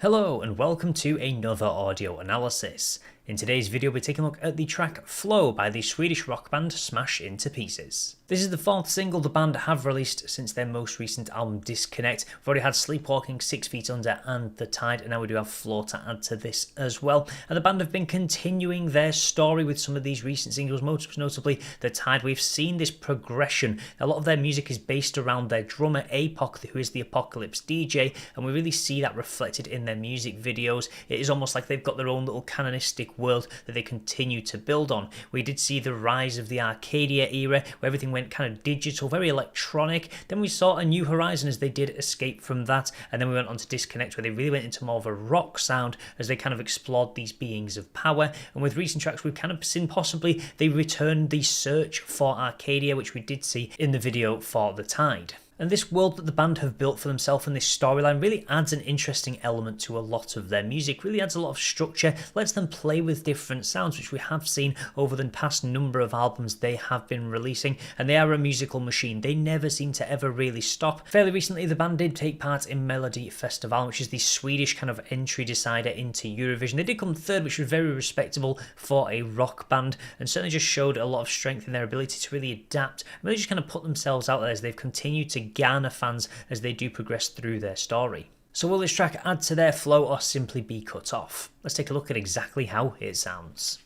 Hello and welcome to another audio analysis. In today's video we're taking a look at the track Flow by the Swedish rock band Smash Into Pieces. This is the fourth single the band have released since their most recent album Disconnect. We've already had Sleepwalking, 6 Feet Under and The Tide, and now we do have Flow to add to this as well. And the band have been continuing their story with some of these recent singles, most notably The Tide. We've seen this progression. A lot of their music is based around their drummer Apoc, who is the Apocalypse DJ, and we really see that reflected in their music videos. It is almost like they've got their own little canonistic world that they continue to build on. We did see the rise of the Arcadia era, where everything went kind of digital, very electronic. Then we saw A New Horizon as they did escape from that, and then we went on to Disconnect, where they really went into more of a rock sound as they kind of explored these beings of power. And with recent tracks we've kind of seen possibly they returned the search for Arcadia, which we did see in the video for The Tide. And this world that the band have built for themselves and this storyline really adds an interesting element to a lot of their music, really adds a lot of structure, lets them play with different sounds, which we have seen over the past number of albums they have been releasing, and they are a musical machine. They never seem to ever really stop. Fairly recently the band did take part in Melody Festival, which is the Swedish kind of entry decider into Eurovision. They did come third, which was very respectable for a rock band, and certainly just showed a lot of strength in their ability to really adapt and really just kind of put themselves out there as they've continued to garner fans as they do progress through their story. So will this track add to their flow or simply be cut off? Let's take a look at exactly how it sounds.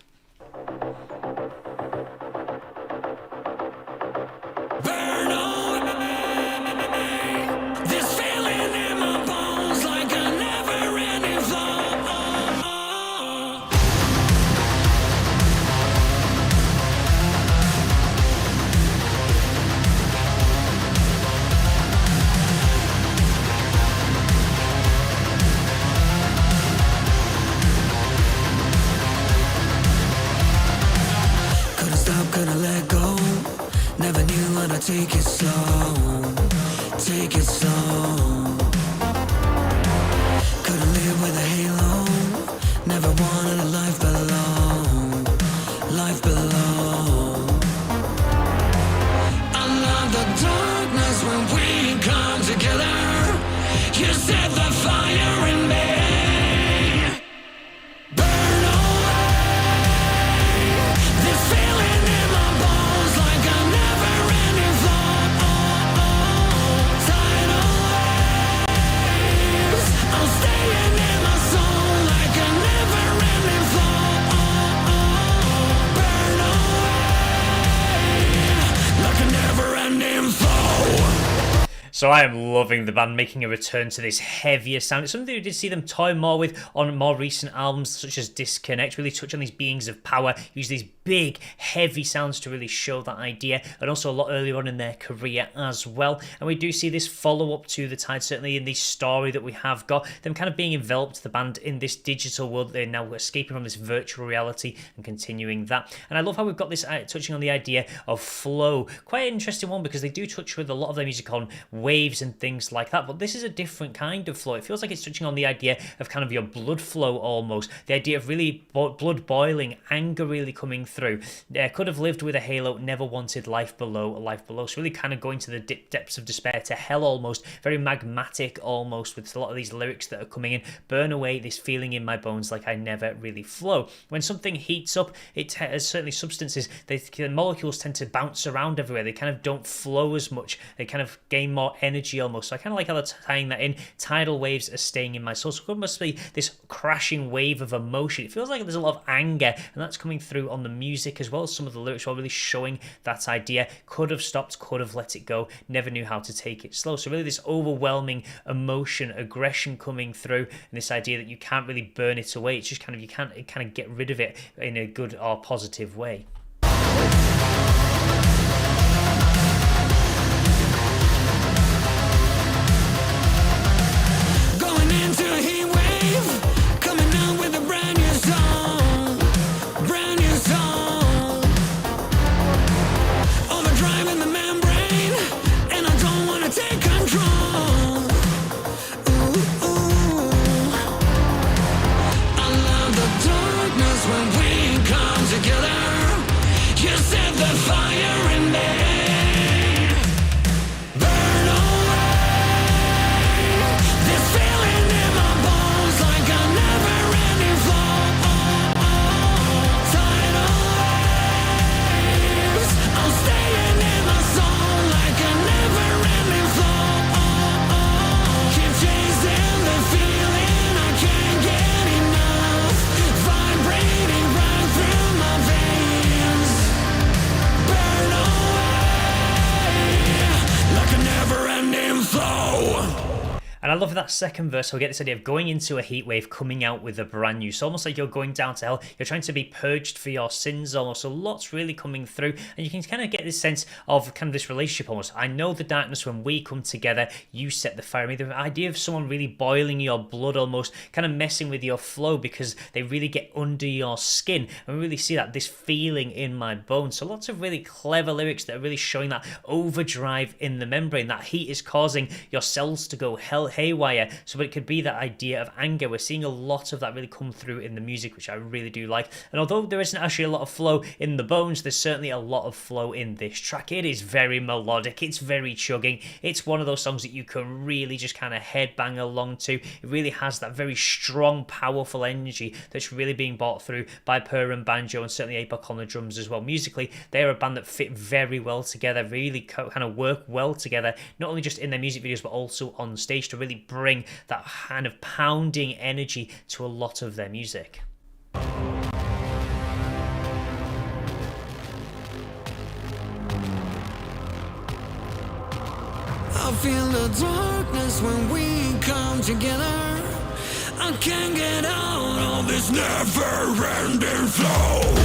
Gonna let go, never knew how to take it slow, take it slow. Couldn't live with a halo, never wanted a life below, life below. I love the darkness when we come together, you set the fire in me. So I am loving the band making a return to this heavier sound. It's something we did see them toy more with on more recent albums such as Disconnect, really touch on these beings of power, use these big heavy sounds to really show that idea, and also a lot earlier on in their career as well. And we do see this follow up to The Tide, certainly in the story that we have got, them kind of being enveloped, the band, in this digital world. They're now escaping from this virtual reality and continuing that. And I love how we've got this touching on the idea of flow. Quite an interesting one because they do touch with a lot of their music on waves and things like that, but this is a different kind of flow. It feels like it's touching on the idea of kind of your blood flow almost, the idea of really blood boiling, anger really coming through. Could have lived with a halo, never wanted life below, so really kind of going to the depths of despair, to hell almost, very magmatic almost, with a lot of these lyrics that are coming in. Burn away this feeling in my bones like I never really flow. When something heats up, it has certainly substances, the molecules tend to bounce around everywhere, they kind of don't flow as much, they kind of gain more energy almost. So I kind of like how they're tying that in. Tidal waves are staying in my soul. So it must be this crashing wave of emotion. It feels like there's a lot of anger, and that's coming through on the music as well. Some of the lyrics are really showing that idea. Could have stopped, could have let it go, never knew how to take it slow. So really this overwhelming emotion, aggression coming through, and this idea that you can't really burn it away. It's just kind of, you can't kind of get rid of it in a good or positive way. When we come together, love that second verse. We'll get this idea of going into a heat wave, coming out with a brand new. So almost like you're going down to hell. You're trying to be purged for your sins almost. So lots really coming through. And you can kind of get this sense of kind of this relationship almost. I know the darkness when we come together. You set the fire in me. The idea of someone really boiling your blood almost, kind of messing with your flow because they really get under your skin. And we really see that, this feeling in my bones. So lots of really clever lyrics that are really showing that overdrive in the membrane. That heat is causing your cells to go haywire. So but it could be that idea of anger. We're seeing a lot of that really come through in the music, which I really do like. And although there isn't actually a lot of flow in the bones, there's certainly a lot of flow in this track. It is very melodic, it's very chugging. It's one of those songs that you can really just kind of headbang along to. It really has that very strong, powerful energy that's really being brought through by Per and banjo, and certainly APOC on the drums as well. Musically, they're a band that fit very well together, really kind of work well together, not only just in their music videos but also on stage, to really bring that kind of pounding energy to a lot of their music. I feel the darkness when we come together. I can't get out of this never-ending flow.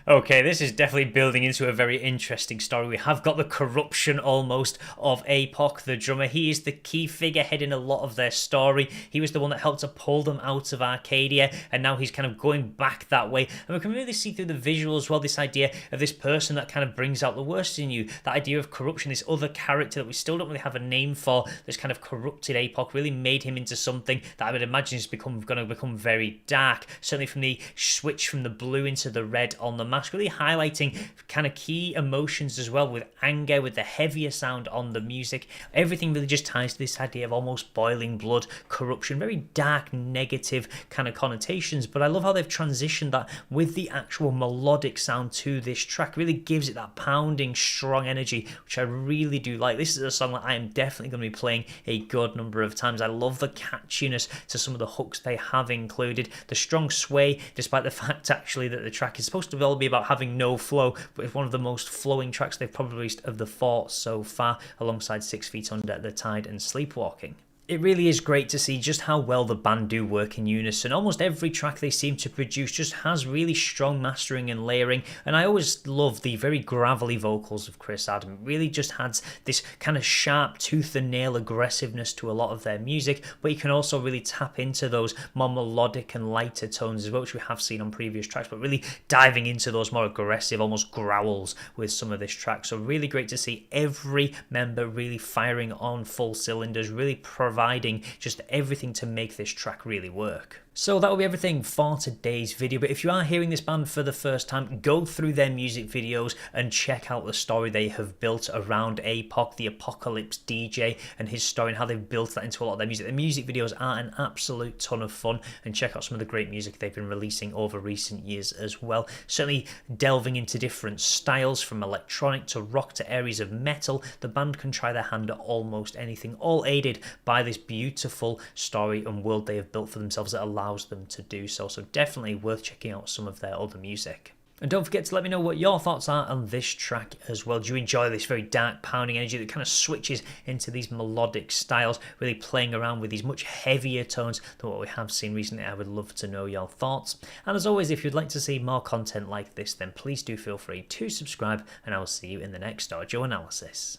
Okay, this is definitely building into a very interesting story. We have got the corruption almost of APOC, the drummer. He is the key figurehead in a lot of their story. He was the one that helped to pull them out of Arcadia, and now he's kind of going back that way. And we can really see through the visual as well, this idea of this person that kind of brings out the worst in you. That idea of corruption, this other character that we still don't really have a name for, that's kind of corrupted APOC, really made him into something that I would imagine is going to become very dark. Certainly from the switch from the blue into the red on the mask, really highlighting kind of key emotions as well, with anger, with the heavier sound on the music. Everything really just ties to this idea of almost boiling blood, corruption, very dark, negative kind of connotations. But I love how they've transitioned that with the actual melodic sound to this track. Really gives it that pounding, strong energy, which I really do like. This is a song that I am definitely going to be playing a good number of times. I love the catchiness to some of the hooks they have included, the strong sway, despite the fact actually that the track is supposed to all be about having no flow, but it's one of the most flowing tracks they've probably released of the four so far, alongside 6 Feet Under, The Tide and Sleepwalking. It really is great to see just how well the band do work in unison. Almost every track they seem to produce just has really strong mastering and layering, and I always love the very gravelly vocals of Chris Adam. It really just adds this kind of sharp tooth and nail aggressiveness to a lot of their music, but you can also really tap into those more melodic and lighter tones as well, which we have seen on previous tracks, but really diving into those more aggressive, almost growls with some of this track. So really great to see every member really firing on full cylinders, really providing just everything to make this track really work. So that will be everything for today's video, but if you are hearing this band for the first time, go through their music videos and check out the story they have built around APOC, the Apocalypse DJ, and his story and how they've built that into a lot of their music. The music videos are an absolute ton of fun, and check out some of the great music they've been releasing over recent years as well. Certainly delving into different styles, from electronic to rock to areas of metal. The band can try their hand at almost anything, all aided by this beautiful story and world they have built for themselves that allows them to do so. So definitely worth checking out some of their other music. And don't forget to let me know what your thoughts are on this track as well. Do you enjoy this very dark, pounding energy that kind of switches into these melodic styles, really playing around with these much heavier tones than what we have seen recently? I would love to know your thoughts. And as always, if you'd like to see more content like this, then please do feel free to subscribe, and I will see you in the next audio analysis.